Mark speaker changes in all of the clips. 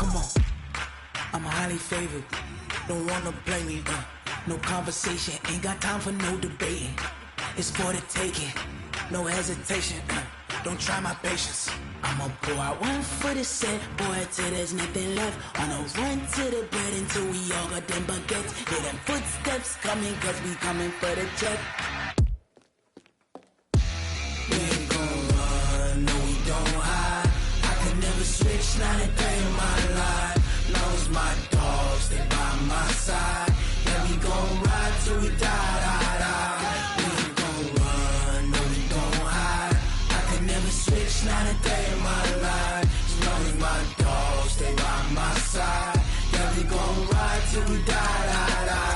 Speaker 1: Come on, I'm highly favored. Don't wanna blame me, no conversation, ain't got time for no debating. It's for the taking, no hesitation, don't try my patience. I'ma pour out one for the set, boy, till there's nothing left. On a run to the bread until we all got them baguettes. Hear them footsteps coming, cause we coming for the check. We ain't gon' run, no we don't hide. I could never switch, not a day in my life. Long as my dogs, they by my side. Yeah, we gon' ride till we die, die, die. We ain't gon' run, no we don't hide. I could never switch, not a day in my life. As long as my dogs, they by my side. Yeah, we gon' ride till we die, die, die.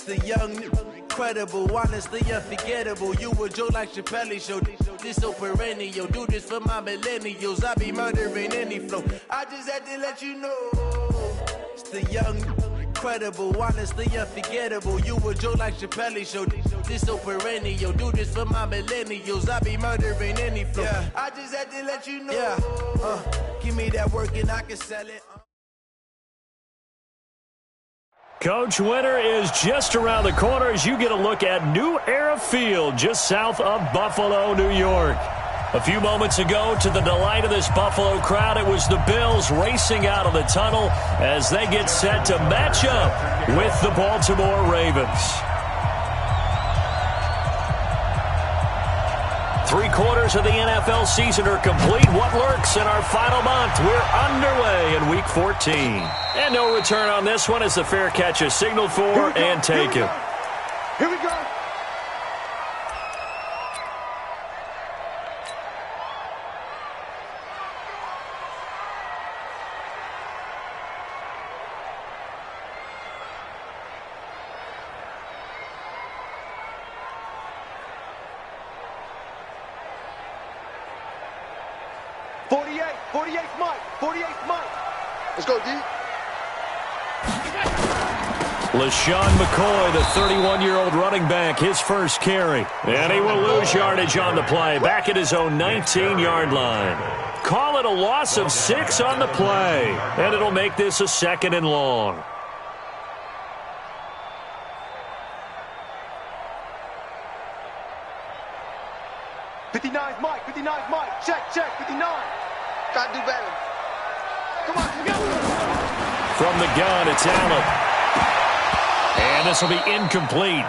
Speaker 2: The young, incredible, honestly unforgettable. You a joke like Chappelle show. This so perennial. Do this for my millennials. I be murdering any flow. I just had to let you know. It's the young, incredible, honestly unforgettable. You a joke like Chappelle show. This so perennial. Do this for my millennials. I be murdering any flow. Yeah. I just had to let you know. Yeah. Give me that work and I can sell it.
Speaker 3: Coach, winter is just around the corner as you get a look at New Era Field just south of Buffalo, New York. A few moments ago, to the delight of this Buffalo crowd, it was the Bills racing out of the tunnel as they get set to match up with the Baltimore Ravens. 3/4 of the NFL season are complete. What lurks in our final month? We're underway in Week 14. And no return on this one as the fair catch is signaled for and taken.
Speaker 4: Here we go. Let's go, D.
Speaker 3: LaShawn McCoy, the 31-year-old running back, his first carry. And he will lose yardage on the play, back at his own 19-yard line. Call it a loss of 6 on the play, and it'll make this a 2nd and long.
Speaker 4: Mike. Check, 59. Gotta do better. Come on, go.
Speaker 3: From the gun, it's Allen. And this will be incomplete.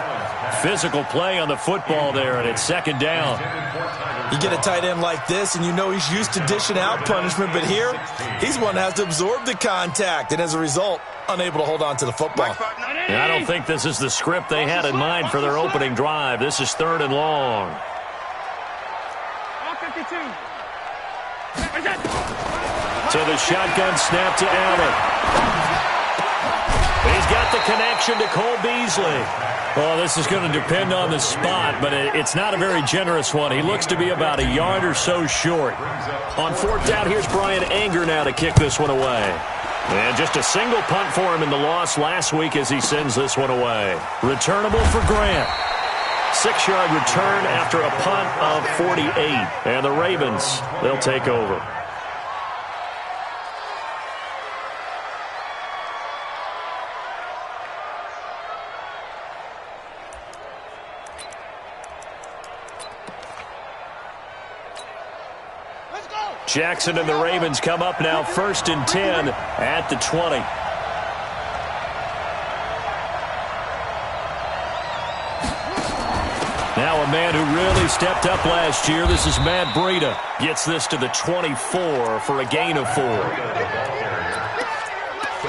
Speaker 3: Physical play on the football there, and it's 2nd down.
Speaker 5: You get a tight end like this, and you know he's used to dishing out punishment, but here, he's one that has to absorb the contact, and as a result, unable to hold on to the football.
Speaker 3: I don't think this is the script they had in mind for their opening drive. This is 3rd and long. To the shotgun snap to Allen. He's got the connection to Cole Beasley. Well, this is going to depend on the spot, but it's not a very generous one. He looks to be about a yard or so short. On 4th down, here's Brian Anger now to kick this one away. And just a single punt for him in the loss last week as he sends this one away. Returnable for Grant. 6-yard return after a punt of 48. And the Ravens, they'll take over. Jackson and the Ravens come up now 1st and 10 at the 20. Now a man who really stepped up last year. This is Matt Breida. Gets this to the 24 for a gain of 4.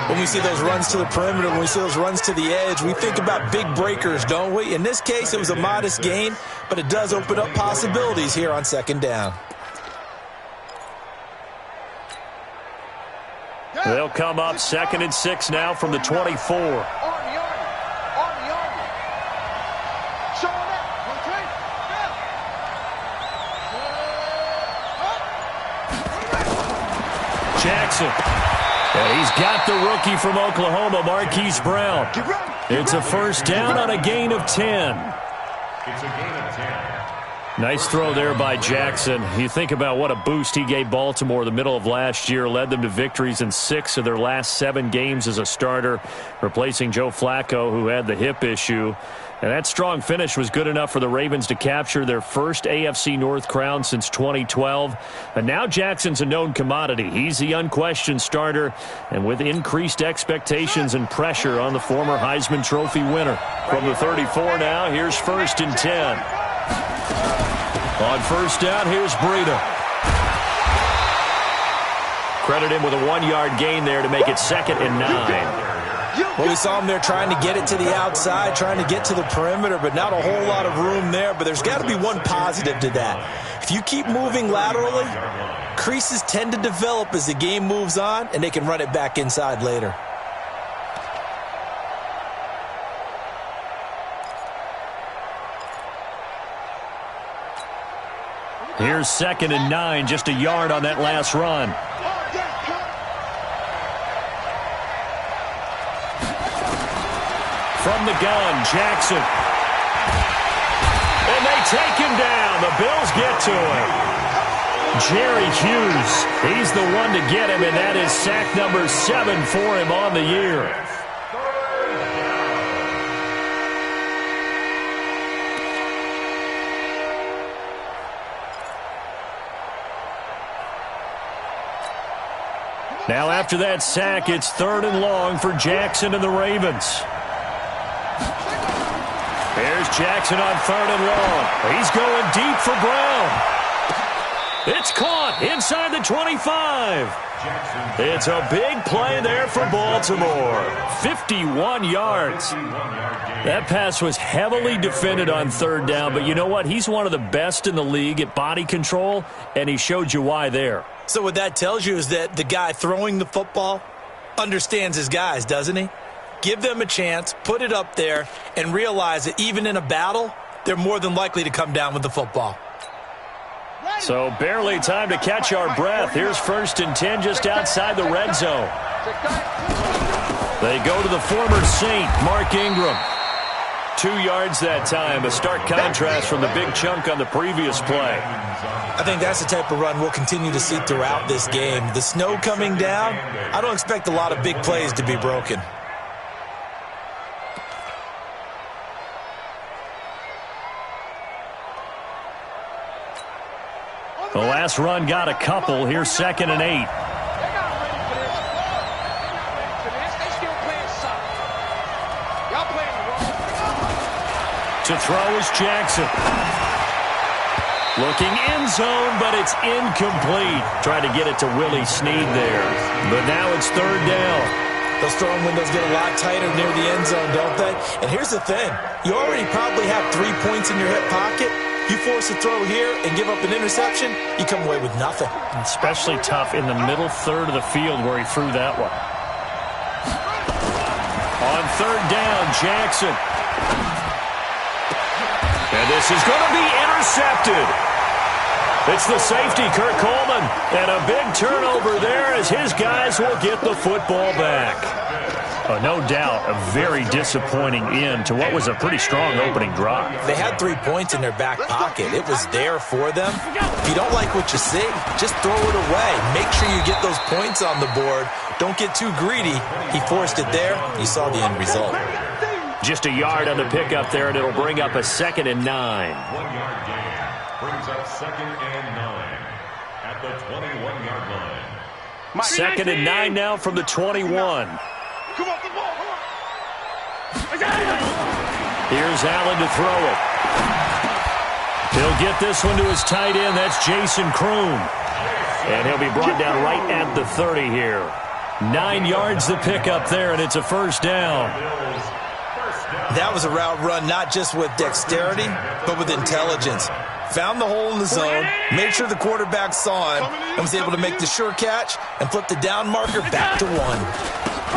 Speaker 5: When we see those runs to the perimeter, when we see those runs to the edge, we think about big breakers, don't we? In this case, it was a modest gain, but it does open up possibilities here on 2nd down.
Speaker 3: They'll come up 2nd and 6 now from the 24. Jackson. And he's got the rookie from Oklahoma, Marquise Brown. It's a first down on a gain of 10.
Speaker 6: It's a gain of 10.
Speaker 3: Nice throw there by Jackson. You think about what a boost he gave Baltimore the middle of last year, led them to victories in 6 of their last 7 games as a starter, replacing Joe Flacco, who had the hip issue. And that strong finish was good enough for the Ravens to capture their first AFC North crown since 2012. And now Jackson's a known commodity. He's the unquestioned starter, and with increased expectations and pressure on the former Heisman Trophy winner. From the 34 now, here's 1st and 10. On first down, here's Breida. Credit him with a 1-yard gain there to make it 2nd and 9.
Speaker 5: Well, we saw him there trying to get it to the outside, trying to get to the perimeter, but not a whole lot of room there. But there's got to be one positive to that. If you keep moving laterally, creases tend to develop as the game moves on, and they can run it back inside later.
Speaker 3: Here's 2nd and 9, just a yard on that last run. From the gun, Jackson. And they take him down. The Bills get to him. Jerry Hughes, he's the one to get him, and that is sack number 7 for him on the year. Now after that sack, it's 3rd and long for Jackson and the Ravens. There's Jackson on 3rd and long. He's going deep for Brown. It's caught inside the 25. It's a big play there for Baltimore. 51 yards. That pass was heavily defended on 3rd down, but you know what? He's one of the best in the league at body control, and he showed you why there.
Speaker 5: So what that tells you is that the guy throwing the football understands his guys, doesn't he? Give them a chance, put it up there, and realize that even in a battle, they're more than likely to come down with the football.
Speaker 3: So barely time to catch our breath. Here's 1st and 10 just outside the red zone. They go to the former Saint, Mark Ingram. 2 yards that time, a stark contrast from the big chunk on the previous play.
Speaker 5: I think that's the type of run we'll continue to see throughout this game. The snow coming down, I don't expect a lot of big plays to be broken.
Speaker 3: The last run got a couple. Here's 2nd and 8. To throw is Jackson. Looking end zone, but it's incomplete. Trying to get it to Willie Snead there. But now it's 3rd down.
Speaker 5: Those throwing windows get a lot tighter near the end zone, don't they? And here's the thing. You already probably have 3 points in your hip pocket. You force a throw here and give up an interception, you come away with nothing.
Speaker 3: Especially tough in the middle third of the field where he threw that one. On 3rd down, Jackson. And this is going to be intercepted. It's the safety, Kurt Coleman. And a big turnover there as his guys will get the football back. No doubt a very disappointing end to what was a pretty strong opening drive.
Speaker 5: They had 3 points in their back pocket. It was there for them. If you don't like what you see, just throw it away. Make sure you get those points on the board. Don't get too greedy. He forced it there. You saw the end result.
Speaker 3: Just a yard on the pickup there, and it'll bring up a 2nd and 9.
Speaker 6: 1-yard gain brings up 2nd and 9 at the 21-yard line.
Speaker 3: 2nd and 9 now from the 21.
Speaker 4: Come on, come on, come on.
Speaker 3: Here's Allen to throw it. He'll get this one to his tight end. That's Jason Kroon. And he'll be brought down right at the 30 here. 9 yards the pickup there, and it's a 1st down.
Speaker 5: That was a route run not just with dexterity, but with intelligence. Found the hole in the zone, made sure the quarterback saw him, and was able to make the sure catch and flip the down marker back to 1.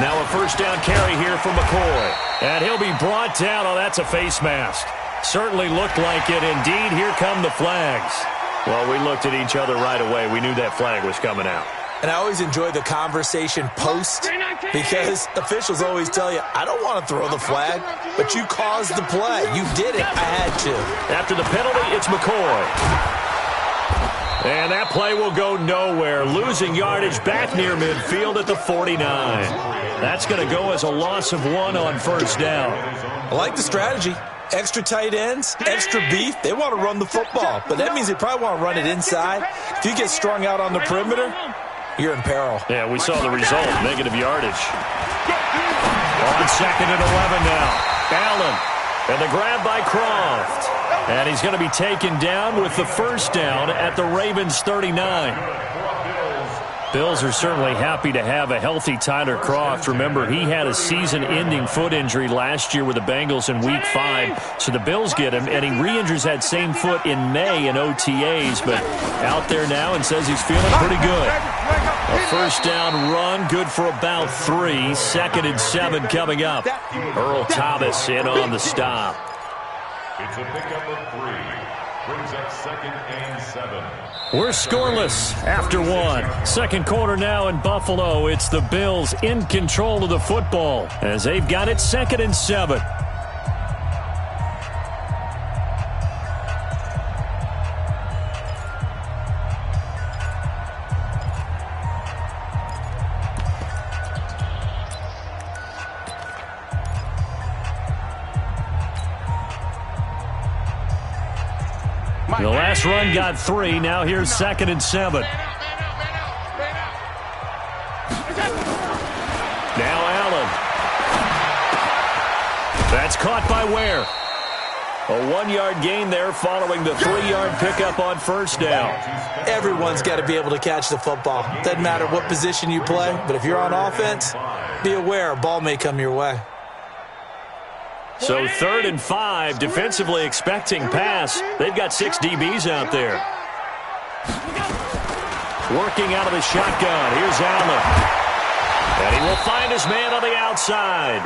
Speaker 3: Now a 1st down carry here for McCoy. And he'll be brought down. Oh, that's a face mask. Certainly looked like it. Indeed, here come the flags. Well, we looked at each other right away. We knew that flag was coming out.
Speaker 5: And I always enjoy the conversation post because officials always tell you, I don't want to throw the flag, but you caused the play. You did it. I had to.
Speaker 3: After the penalty, it's McCoy. And that play will go nowhere. Losing yardage back near midfield at the 49. That's going to go as a loss of 1 on first down.
Speaker 5: I like the strategy. Extra tight ends, extra beef. They want to run the football, but that means they probably want to run it inside. If you get strung out on the perimeter, you're in peril.
Speaker 3: Yeah, we saw the result, negative yardage. On second and 11 now. Allen, and the grab by Croft. And he's going to be taken down with the first down at the Ravens 39. Bills are certainly happy to have a healthy Tyler Croft. Remember, he had a season-ending foot injury last year with the Bengals in Week 5. So the Bills get him, and he re-injures that same foot in May in OTAs, but out there now and says he's feeling pretty good. A first down run, good for about 3. 2nd and 7 coming up. Earl Thomas in on the stop.
Speaker 6: It's a pickup of 3. Brings up 2nd and 7.
Speaker 3: We're scoreless after 1. Second quarter now in Buffalo. It's the Bills in control of the football as they've got it 2nd and 7. The last run got 3. Now here's 2nd and 7. Now Allen. That's caught by Ware. A 1-yard gain there following the 3-yard pickup on first down.
Speaker 5: Everyone's got to be able to catch the football. Doesn't matter what position you play, but if you're on offense, be aware a ball may come your way.
Speaker 3: So 3rd and 5, defensively expecting pass. They've got 6 DBs out there. Working out of the shotgun. Here's Allen. And he will find his man on the outside.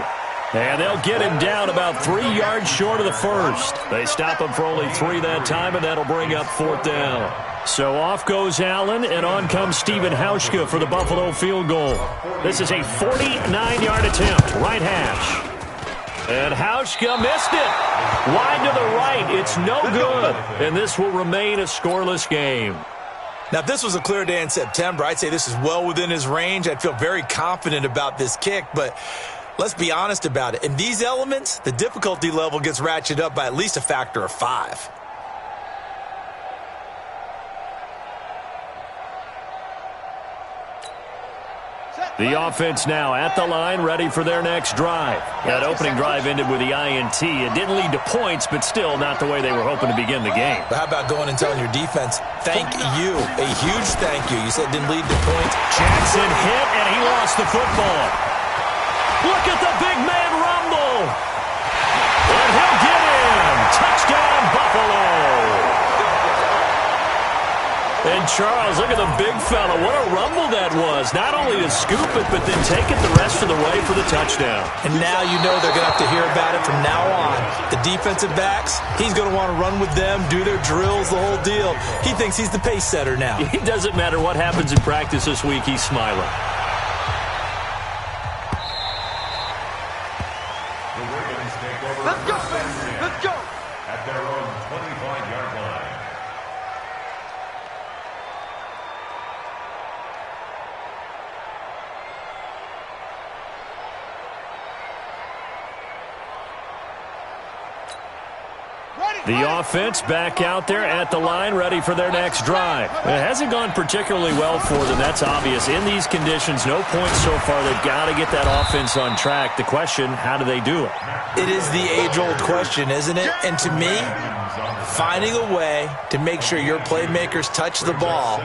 Speaker 3: And they'll get him down about 3 yards short of the first. They stop him for only 3 that time, and that'll bring up 4th down. So off goes Allen, and on comes Stephen Hauschka for the Buffalo field goal. This is a 49-yard attempt, right hash. And Hauschka missed it. Wide to the right. It's no good. And this will remain a scoreless game.
Speaker 5: Now, if this was a clear day in September, I'd say this is well within his range. I'd feel very confident about this kick, but let's be honest about it. In these elements, the difficulty level gets ratcheted up by at least a factor of 5.
Speaker 3: The offense now at the line, ready for their next drive. That opening drive ended with the INT. It didn't lead to points, but still not the way they were hoping to begin the game.
Speaker 5: But how about going and telling your defense, thank you, a huge thank you. You said it didn't lead to points.
Speaker 3: Jackson hit, and he lost the football. Look at the big man rumble. And he'll get in. Touchdown, Buffalo. And Charles, look at the big fella. What a rumble that was. Not only to scoop it, but then take it the rest of the way for the touchdown.
Speaker 5: And now you know they're going to have to hear about it from now on. The defensive backs, he's going to want to run with them, do their drills, the whole deal. He thinks he's the pace setter now.
Speaker 3: It doesn't matter what happens in practice this week. He's smiling.
Speaker 4: Let's go, baby. Let's go.
Speaker 6: At their own 25-yard line.
Speaker 3: The offense back out there at the line, ready for their next drive. It hasn't gone particularly well for them. That's obvious. In these conditions, no points so far. They've got to get that offense on track. The question, how do they do it?
Speaker 5: It is the age-old question, isn't it? And to me, finding a way to make sure your playmakers touch the ball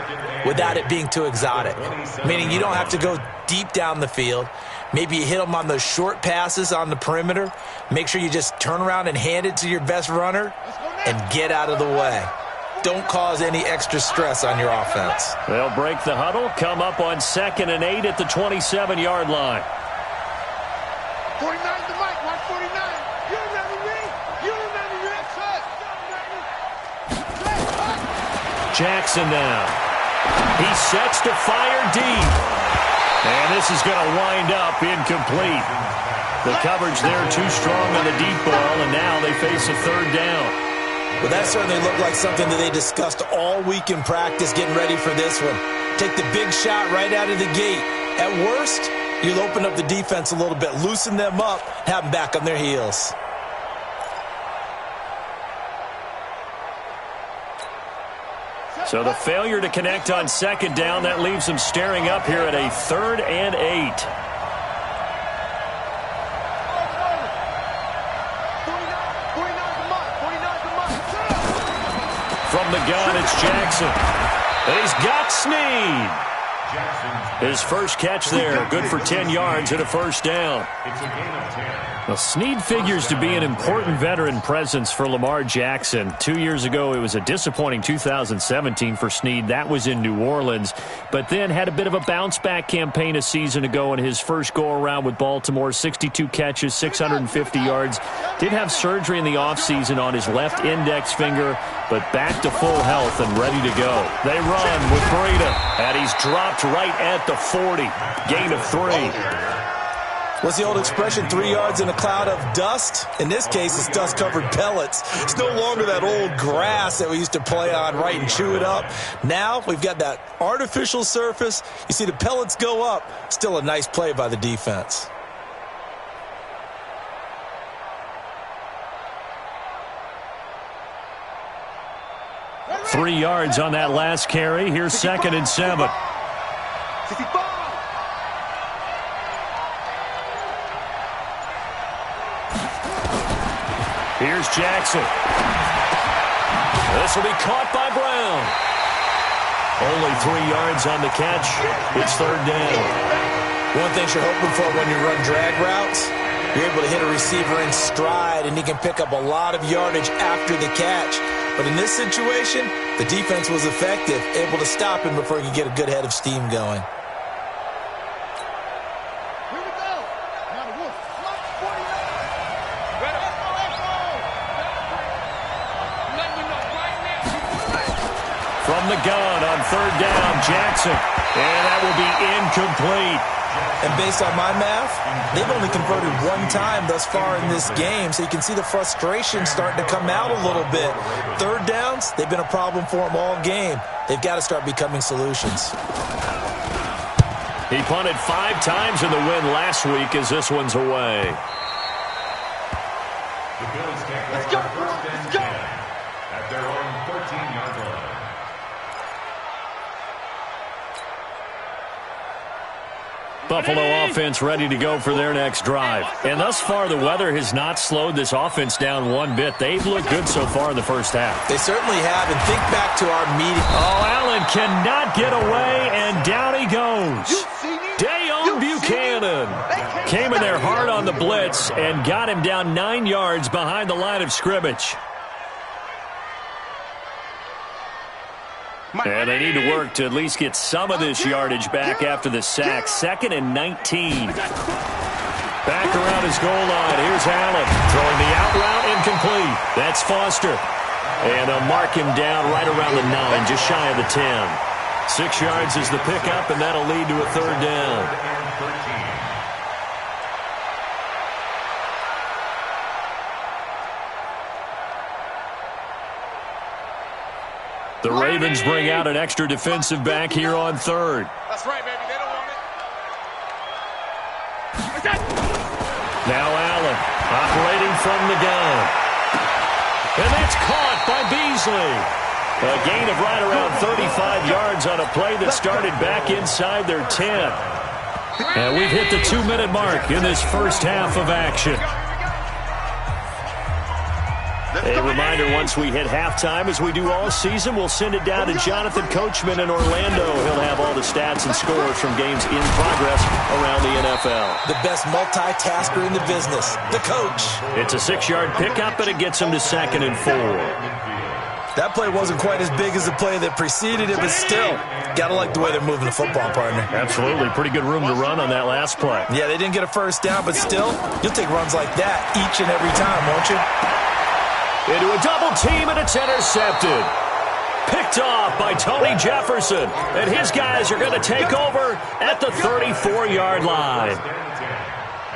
Speaker 5: without it being too exotic. Meaning you don't have to go deep down the field. Maybe you hit them on those short passes on the perimeter. Make sure you just turn around and hand it to your best runner and get out of the way. Don't cause any extra stress on your offense.
Speaker 3: They'll break the huddle, come up on 2nd and 8 at the 27-yard line.
Speaker 4: 49 to Mike, watch 49. You remember me? You remember your ex-husband.
Speaker 3: Jackson now. He sets to fire deep. And this is going to wind up incomplete. The coverage there too strong on the deep ball, and now they face a third down.
Speaker 5: Well, that certainly looked like something that they discussed all week in practice getting ready for this one. Take the big shot right out of the gate. At worst, you'll open up the defense a little bit, loosen them up, have them back on their heels.
Speaker 3: So the failure to connect on second down, that leaves them staring up here at a 3rd and 8. From the gun, it's Jackson. And he's got Snead. His first catch there, good for 10 yards and a first down.
Speaker 6: It's a gain of 10.
Speaker 3: Well, Snead figures to be an important veteran presence for Lamar Jackson. 2 years ago, it was a disappointing 2017 for Snead. That was in New Orleans, but then had a bit of a bounce-back campaign a season ago in his first go-around with Baltimore. 62 catches, 650 yards. Did have surgery in the offseason on his left index finger, but back to full health and ready to go. They run with Breida, and he's dropped right at the 40. Gain of 3.
Speaker 5: What's the old expression, 3 yards in a cloud of dust? In this case, it's dust-covered pellets. It's no longer that old grass that we used to play on, right, and chew it up. Now we've got that artificial surface. You see the pellets go up. Still a nice play by the defense.
Speaker 3: 3 yards on that last carry. Here's 2nd and 7. Here's Jackson. This will be caught by Brown. Only 3 yards on the catch. It's 3rd down.
Speaker 5: One thing you're hoping for when you run drag routes, you're able to hit a receiver in stride, and he can pick up a lot of yardage after the catch. But in this situation, the defense was effective, able to stop him before he could get a good head of steam going.
Speaker 3: From the gun on 3rd down, Jackson. And that will be incomplete.
Speaker 5: And based on my math, they've only converted 1 time thus far in this game, so you can see the frustration starting to come out a little bit. 3rd downs, they've been a problem for them all game. They've got to start becoming solutions.
Speaker 3: He punted 5 times in the win last week as this one's away.
Speaker 6: The Bills take over 1st and 10 at their own 14-yard line.
Speaker 3: Buffalo offense ready to go for their next drive. And thus far, the weather has not slowed this offense down one bit. They've looked good so far in the first half.
Speaker 5: They certainly have, and think back to our meeting.
Speaker 3: Oh, Allen cannot get away, and down he goes. Dayon Buchanan came in there hard on the blitz and got him down 9 yards behind the line of scrimmage. And they need to work to at least get some of this yardage back after the sack. 2nd and 19. Back around his goal line. Here's Allen throwing the out route incomplete. That's Foster. And they'll mark him down right around the 9, just shy of the 10. 6 yards is the pickup, and that'll lead to a 3rd down. The Ravens bring out an extra defensive back here on 3rd.
Speaker 4: That's right, baby. They don't want it.
Speaker 3: Now Allen operating from the gun. And that's caught by Beasley. A gain of right around 35 yards on a play that started back inside their 10. And we've hit the 2-minute mark in this first half of action. A reminder, once we hit halftime, as we do all season, we'll send it down to Jonathan Coachman in Orlando. He'll have all the stats and scores from games in progress around the NFL.
Speaker 5: The best multitasker in the business, the coach.
Speaker 3: It's a 6-yard pickup, and it gets him to 2nd and 4.
Speaker 5: That play wasn't quite as big as the play that preceded it, but still, gotta like the way they're moving the football, partner.
Speaker 3: Absolutely. Pretty good room to run on that last play.
Speaker 5: Yeah, they didn't get a first down, but still, you'll take runs like that each and every time, won't you?
Speaker 3: Into a double team, and it's intercepted. Picked off by Tony Jefferson. And his guys are going to take over at the 34-yard line.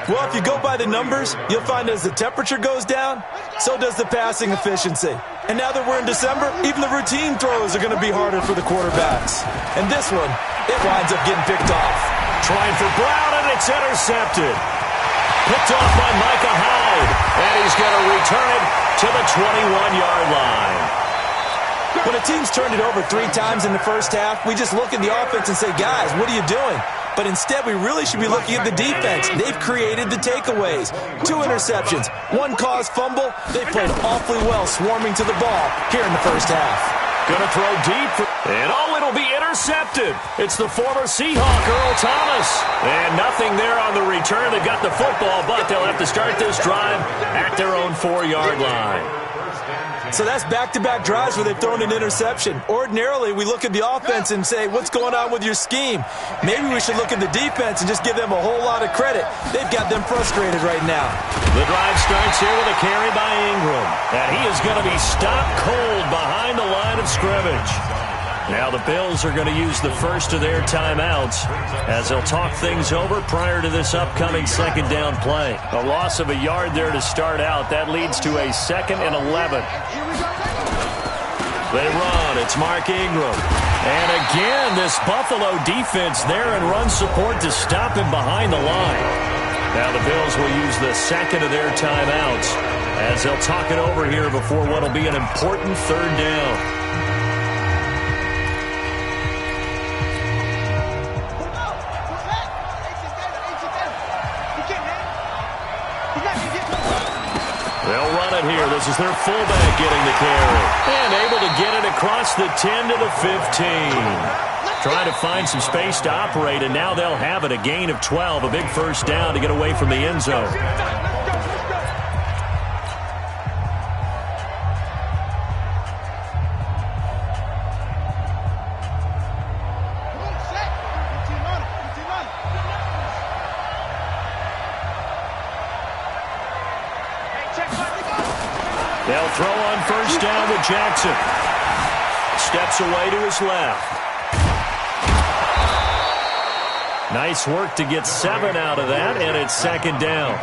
Speaker 5: Well, if you go by the numbers, you'll find as the temperature goes down, so does the passing efficiency. And now that we're in December, even the routine throws are going to be harder for the quarterbacks. And this one, it winds up getting picked off.
Speaker 3: Trying for Brown, and it's intercepted. Picked off by Micah Hyde. And he's going to return it to the 21-yard line.
Speaker 5: When a team's turned it over 3 times in the first half, we just look at the offense and say, guys, what are you doing? But instead, we really should be looking at the defense. They've created the takeaways. 2 interceptions, 1 caused fumble. They played awfully well swarming to the ball here in the first half.
Speaker 3: Going to throw deep, and it'll be intercepted. It's the former Seahawk, Earl Thomas. And nothing there on the return. They got the football, but they'll have to start this drive at their own 4-yard line.
Speaker 5: So that's back-to-back drives where they've thrown an interception. Ordinarily, we look at the offense and say, what's going on with your scheme? Maybe we should look at the defense and just give them a whole lot of credit. They've got them frustrated right now.
Speaker 3: The drive starts here with a carry by Ingram. And he is going to be stopped cold behind the line of scrimmage. Now the Bills are going to use the first of their timeouts as they'll talk things over prior to this upcoming second down play. A loss of a yard there to start out. That leads to a 2nd and 11. They run. It's Mark Ingram. And again, this Buffalo defense there in run support to stop him behind the line. Now the Bills will use the second of their timeouts as they'll talk it over here before what will be an important 3rd down. They'll run it here. This is their fullback getting the carry. And able to get it across the 10 to the 15. Trying to find some space to operate, and now they'll have it. A gain of 12, a big first down to get away from the end zone. They'll throw on first down with Jackson. Steps away to his left. Nice work to get 7 out of that, and it's 2nd down.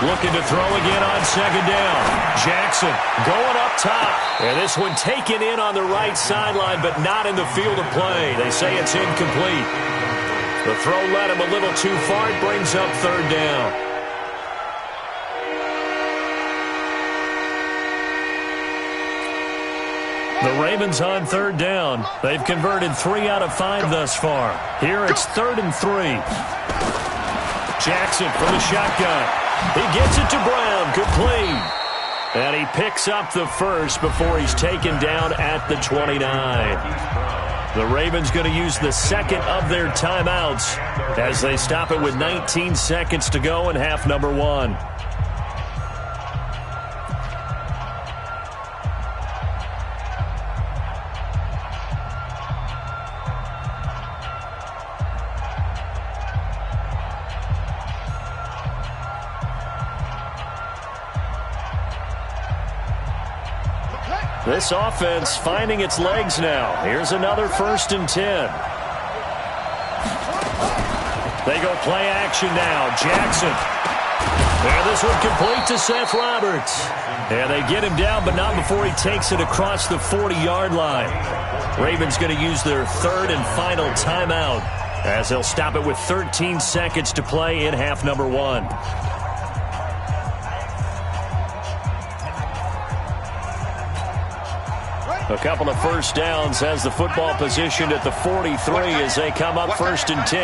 Speaker 3: Looking to throw again on 2nd down. Jackson going up top. And this one taken in on the right sideline, but not in the field of play. They say it's incomplete. The throw led him a little too far. It brings up 3rd down. The Ravens on 3rd down. They've converted 3 out of 5 thus far. Here it's 3rd and 3. Jackson for the shotgun. He gets it to Brown. Complete. And he picks up the first before he's taken down at the 29. The Ravens going to use the second of their timeouts as they stop it with 19 seconds to go in half number 1. This offense finding its legs now. Here's another 1st and 10. They go play action now. Jackson. And this one complete to Seth Roberts. And they get him down, but not before he takes it across the 40-yard line. Ravens going to use their 3rd and final timeout as they'll stop it with 13 seconds to play in half number 1. A couple of first downs has the football positioned at the 43 as they come up 1st and 10.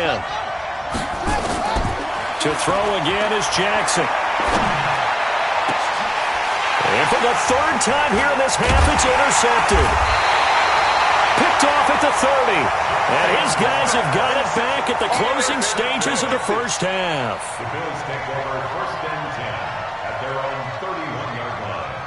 Speaker 3: To throw again is Jackson. And for the 3rd time here in this half, it's intercepted. Picked off at the 30. And his guys have got it back at the closing stages of the first half.
Speaker 6: The Bills take over 1st and 10 at their own 31-yard line.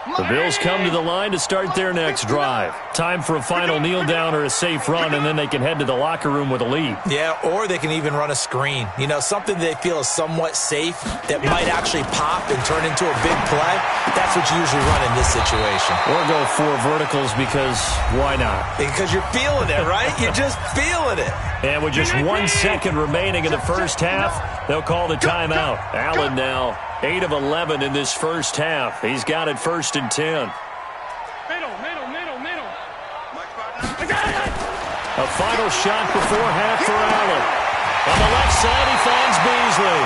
Speaker 3: The Bills come to the line to start their next drive. Time for a final kneel down or a safe run, and then they can head to the locker room with a lead.
Speaker 5: Yeah, or they can even run a screen. You know, something they feel is somewhat safe that might actually pop and turn into a big play. That's what you usually run in this situation.
Speaker 3: Or go 4 verticals because why not?
Speaker 5: Because you're feeling it, right? You're just feeling it.
Speaker 3: And with just 1 second remaining in the first half, they'll call the timeout. Allen now 8 of 11 in this first half. He's got it 1st and 10. A final shot before half for Allen. On the left side, he finds Beasley.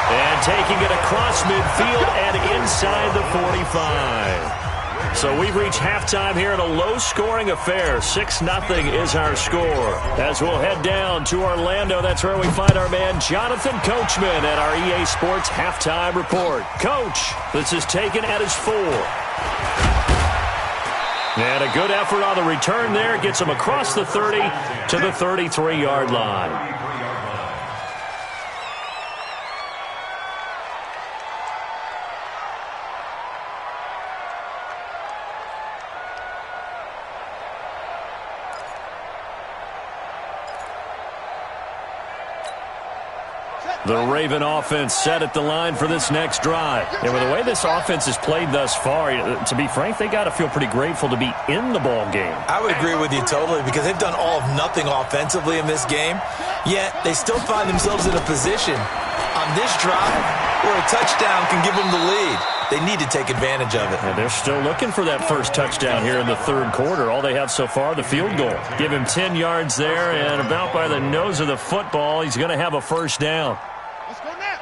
Speaker 3: And taking it across midfield and inside the 45. So we've reached halftime here in a low-scoring affair. 6-0 is our score. As we'll head down to Orlando, that's where we find our man Jonathan Coachman at our EA Sports Halftime Report. Coach, this is taken at his 4. And a good effort on the return there. Gets him across the 30 to the 33-yard line. The Raven offense set at the line for this next drive. And with the way this offense has played thus far, to be frank, they got to feel pretty grateful to be in the ball game.
Speaker 5: I would agree with you totally because they've done all of nothing offensively in this game, yet they still find themselves in a position on this drive where a touchdown can give them the lead. They need to take advantage of it.
Speaker 3: And they're still looking for that first touchdown here in the third quarter. All they have so far, the field goal. Give him 10 yards there, and about by the nose of the football, he's going to have a first down.
Speaker 4: Let's go now.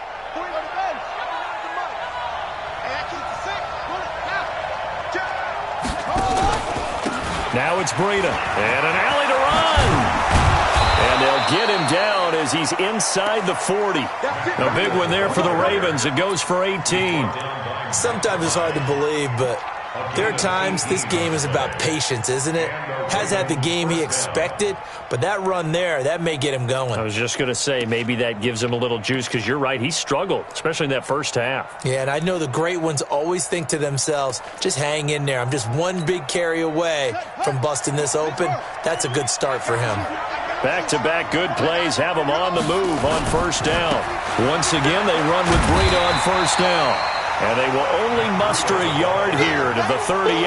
Speaker 3: Now it's Breida, and an alley to run. And they'll get him down as he's inside the 40. A big one there for the Ravens. It goes for 18.
Speaker 5: Sometimes it's hard to believe, but there are times this game is about patience, isn't it? Has had the game he expected, but that run there, that may get him going.
Speaker 3: I was just going to say, maybe that gives him a little juice because you're right, he struggled, especially in that first half.
Speaker 5: Yeah, and I know the great ones always think to themselves, just hang in there. I'm just one big carry away from busting this open. That's a good start for him.
Speaker 3: Back-to-back good plays have him on the move on first down. Once again, they run with Breida on first down. And they will only muster a yard here to the 38.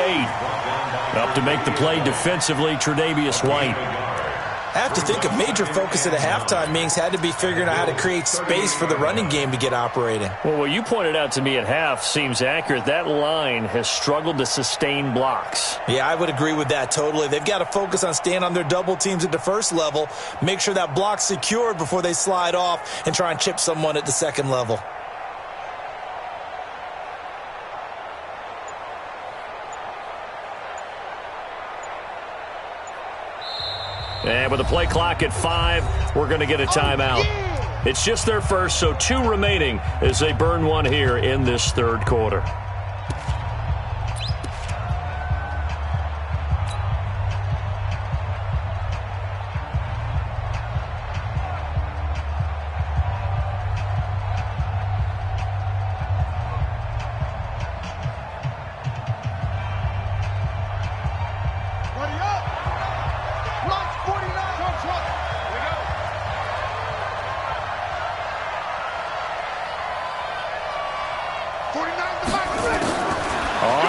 Speaker 3: Up to make the play defensively, Tre'Davious White.
Speaker 5: I have to think a major focus at the halftime meetings had to be figuring out how to create space for the running game to get operating.
Speaker 3: Well, what you pointed out to me at half seems accurate. That line has struggled to sustain blocks.
Speaker 5: Yeah, I would agree with that totally. They've got to focus on staying on their double teams at the first level, make sure that block's secured before they slide off and try and chip someone at the second level.
Speaker 3: And with the play clock at 5, we're going to get a timeout. It's just their first, so 2 remaining as they burn one here in this third quarter.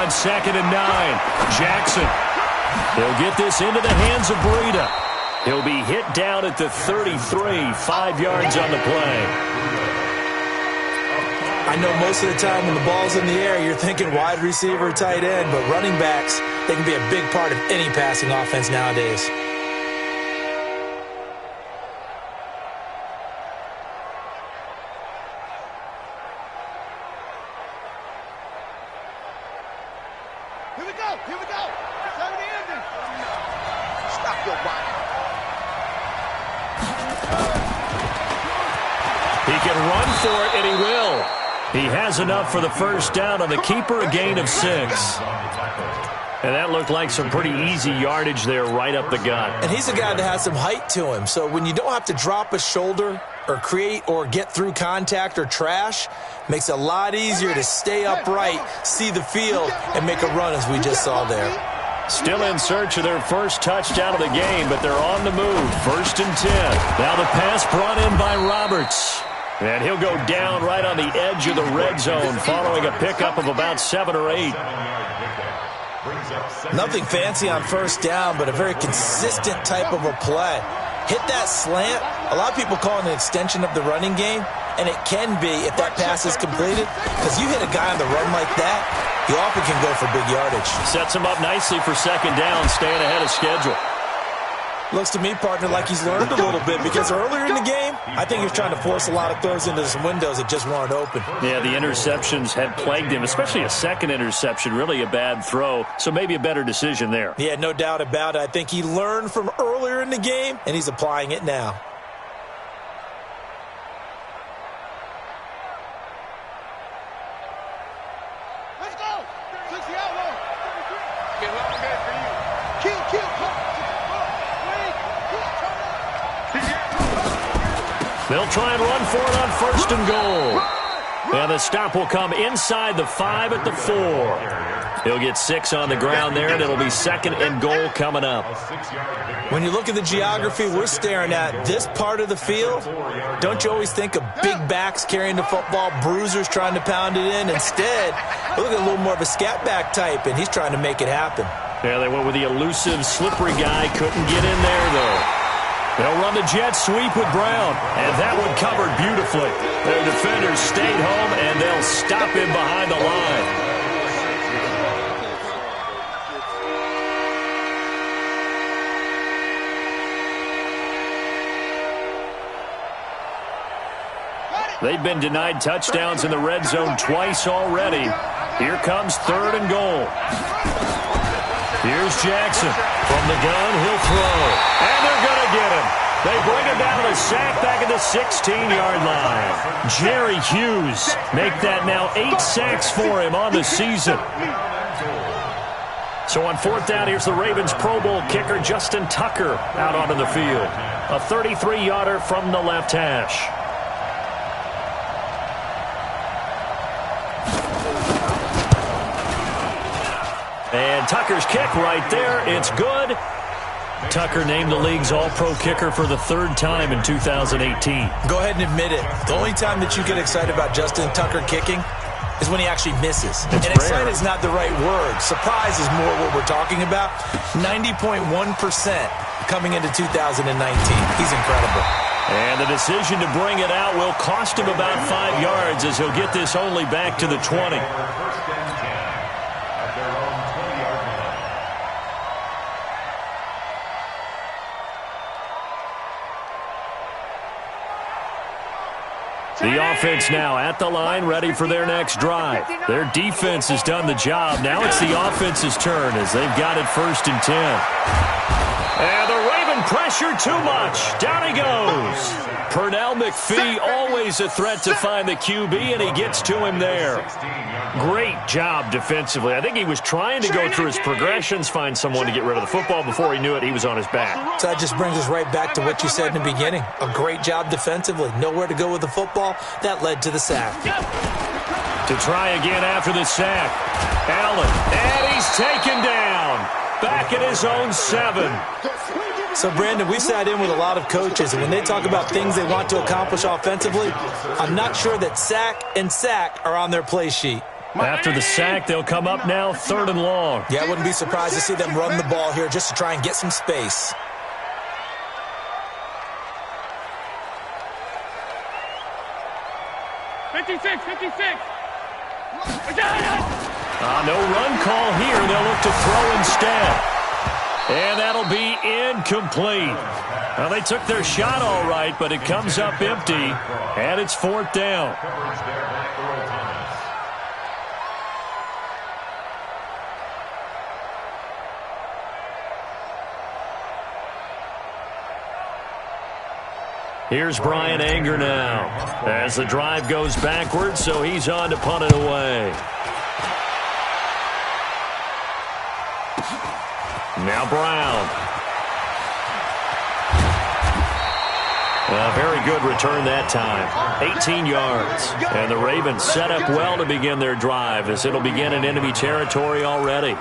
Speaker 3: On 2nd and 9, Jackson. He'll get this into the hands of Breida. He'll be hit down at the 33, 5 yards on the play.
Speaker 5: I know most of the time when the ball's in the air, you're thinking wide receiver, tight end, but running backs, they can be a big part of any passing offense nowadays.
Speaker 4: Here we go. Start the ending. Stop your body.
Speaker 3: He can run for it, and he will. He has enough for the first down on the keeper, a gain of 6. And that looked like some pretty easy yardage there right up the gut.
Speaker 5: And he's a guy that has some height to him, so when you don't have to drop a shoulder or create or get through contact or trash, makes it a lot easier to stay upright, see the field, and make a run as we just saw there.
Speaker 3: Still in search of their first touchdown of the game, but they're on the move. 1st and 10. Now the pass brought in by Roberts. And he'll go down right on the edge of the red zone following a pickup of about 7 or 8.
Speaker 5: Nothing fancy on first down, but a very consistent type of a play. Hit that slant. A lot of people call it an extension of the running game, and it can be if that pass is completed, because you hit a guy on the run like that, he often can go for big yardage.
Speaker 3: Sets him up nicely for 2nd down, staying ahead of schedule.
Speaker 5: Looks to me, partner, like he's learned a little bit, because earlier in the game, I think he was trying to force a lot of throws into some windows that just weren't open.
Speaker 3: Yeah, the interceptions had plagued him, especially a second interception, really a bad throw, so maybe a better decision there.
Speaker 5: Yeah, no doubt about it. I think he learned from earlier in the game, and he's applying it now.
Speaker 4: Let's go. 60 out low. Get long good for you. Kill.
Speaker 3: They'll try and run for it on 1st and goal. And the stop will come inside the 5 at the 4. He'll get 6 on the ground there, and it'll be 2nd and goal coming up.
Speaker 5: When you look at the geography we're staring at, this part of the field, don't you always think of big backs carrying the football, bruisers trying to pound it in? Instead, look at a little more of a scat back type, and he's trying to make it happen.
Speaker 3: Yeah, they went with the elusive, slippery guy. Couldn't get in there, though. They'll run the jet sweep with Brown, and that one covered beautifully. Their defenders stayed home, and they'll stop him behind the line. They've been denied touchdowns in the red zone twice already. Here comes 3rd and goal. Here's Jackson. From the gun, he'll throw. And they're going to get him. They bring him down to the sack back at the 16-yard line. Jerry Hughes make that now 8 sacks for him on the season. So on 4th down, here's the Ravens Pro Bowl kicker Justin Tucker out onto the field. A 33-yarder from the left hash. And Tucker's kick right there. It's good. Tucker named the league's all-pro kicker for the 3rd time in 2018.
Speaker 5: Go ahead and admit it. The only time that you get excited about Justin Tucker kicking is when he actually misses.
Speaker 3: It's
Speaker 5: and
Speaker 3: rare.
Speaker 5: Excited is not the right word. Surprise is more what we're talking about. 90.1% coming into 2019. He's incredible.
Speaker 3: And the decision to bring it out will cost him about 5 yards as he'll get this only back to the 20. The offense now at the line, ready for their next drive. Their defense has done the job. Now it's the offense's turn as they've got it 1st and 10. And the Raven pressure too much. Down he goes. Pernell McPhee, always a threat to find the QB, and he gets to him there. Great job defensively. I think he was trying to go through his progressions, find someone to get rid of the football. Before he knew it, he was on his back.
Speaker 5: So that just brings us right back to what you said in the beginning. A great job defensively. Nowhere to go with the football. That led to the sack.
Speaker 3: To try again after the sack. Allen, and he's taken down. Back at his own 7.
Speaker 5: So, Brandon, we've sat in with a lot of coaches, and when they talk about things they want to accomplish offensively, I'm not sure that sack and sack are on their play sheet.
Speaker 3: After the sack, they'll come up now 3rd and long.
Speaker 5: Yeah, I wouldn't be surprised to see them run the ball here just to try and get some space.
Speaker 3: No run call here. They'll look to throw instead. And that'll be incomplete. Well, they took their shot all right, but it comes up empty, and it's 4th down. Here's Brian Anger now as the drive goes backwards, so he's on to punt it away. Now Brown. Very good return that time. 18 yards. And the Ravens set up well to begin their drive as it'll begin in enemy territory already.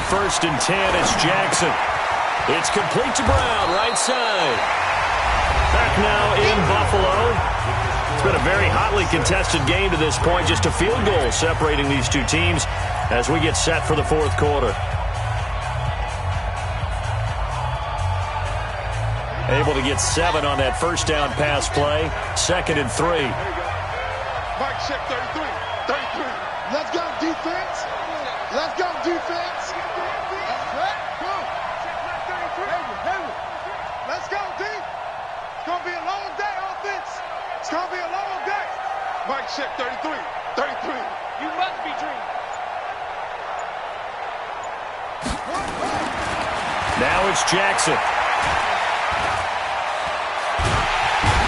Speaker 3: First and 10, it's Jackson. It's complete to Brown, right side. Back now in Buffalo. It's been a very hotly contested game to this point. Just a field goal separating these two teams as we get set for the fourth quarter. Able to get 7 on that first down pass play. 2nd and 3.
Speaker 4: Mike, check 33. 33. Let's go, defense. Let's go, defense. Let's go, D. It's going to be a long day, offense. It's going to be a long day. Mike, check 33. 33. You must be dreaming.
Speaker 3: Now it's Jackson.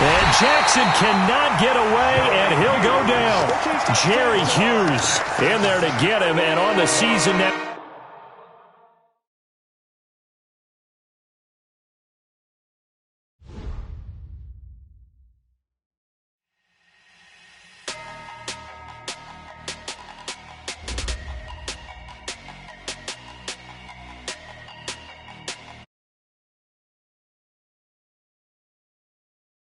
Speaker 3: And Jackson cannot get away, and he'll go down. Jerry Hughes in there to get him, and on the season now.